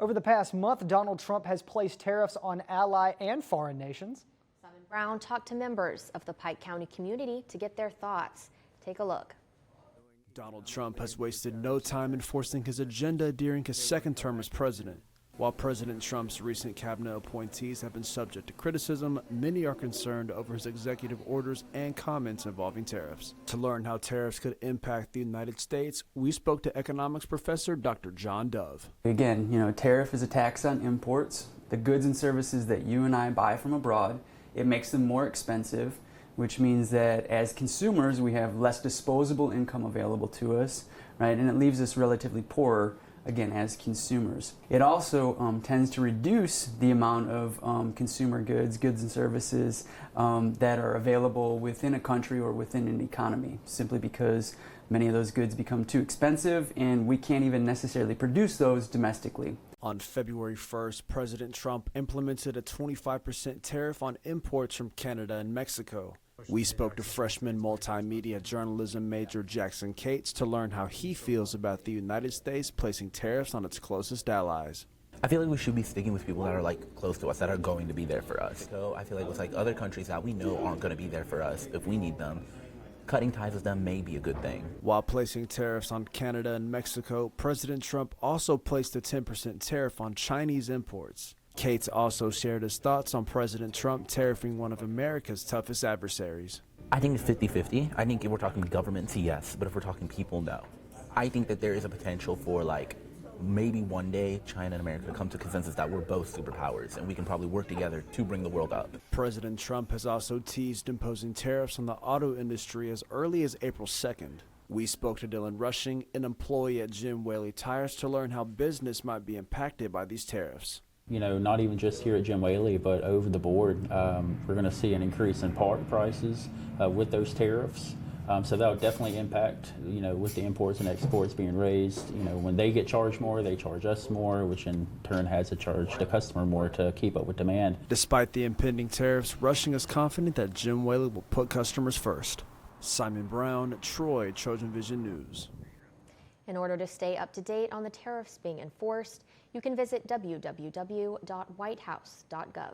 Over the past month, Donald Trump has placed tariffs on ally and foreign nations. Simon Brown talked to members of the Pike County community to get their thoughts. Take a look. Donald Trump has wasted no time enforcing his agenda during his second term as president. While President Trump's recent cabinet appointees have been subject to criticism, many are concerned over his executive orders and comments involving tariffs. To learn how tariffs could impact the United States, we spoke to economics professor Dr. John Dove. Again, tariff is a tax on imports, the goods and services that you and I buy from abroad. It makes them more expensive, which means that as consumers, we have less disposable income available to us, right? And it leaves us relatively poorer, again, as consumers. It also tends to reduce the amount of consumer goods and services that are available within a country or within an economy, simply because many of those goods become too expensive and we can't even necessarily produce those domestically. On February 1st, President Trump implemented a 25% tariff on imports from Canada and Mexico. We spoke to freshman multimedia journalism major Jackson Cates to learn how he feels about the United States placing tariffs on its closest allies. I feel like we should be sticking with people that are close to us, that are going to be there for us. So I feel like with other countries that we know aren't going to be there for us if we need them, cutting ties with them may be a good thing. While placing tariffs on Canada and Mexico, President Trump also placed a 10% tariff on Chinese imports. Cates also shared his thoughts on President Trump tariffing one of America's toughest adversaries. I think it's 50-50. I think if we're talking governments, yes, but if we're talking people, no. I think that there is a potential for maybe one day China and America come to a consensus that we're both superpowers and we can probably work together to bring the world up. President Trump has also teased imposing tariffs on the auto industry as early as April 2nd. We spoke to Dylan Rushing, an employee at Jim Whaley Tires, to learn how business might be impacted by these tariffs. Not even just here at Jim Whaley, but over the board, we're going to see an increase in part prices with those tariffs. So that would definitely impact, with the imports and exports being raised. When they get charged more, they charge us more, which in turn has to charge the customer more to keep up with demand. Despite the impending tariffs, Rushing is confident that Jim Whaley will put customers first. Simon Brown, Troy, TrojanVision News. In order to stay up to date on the tariffs being enforced, you can visit www.whitehouse.gov.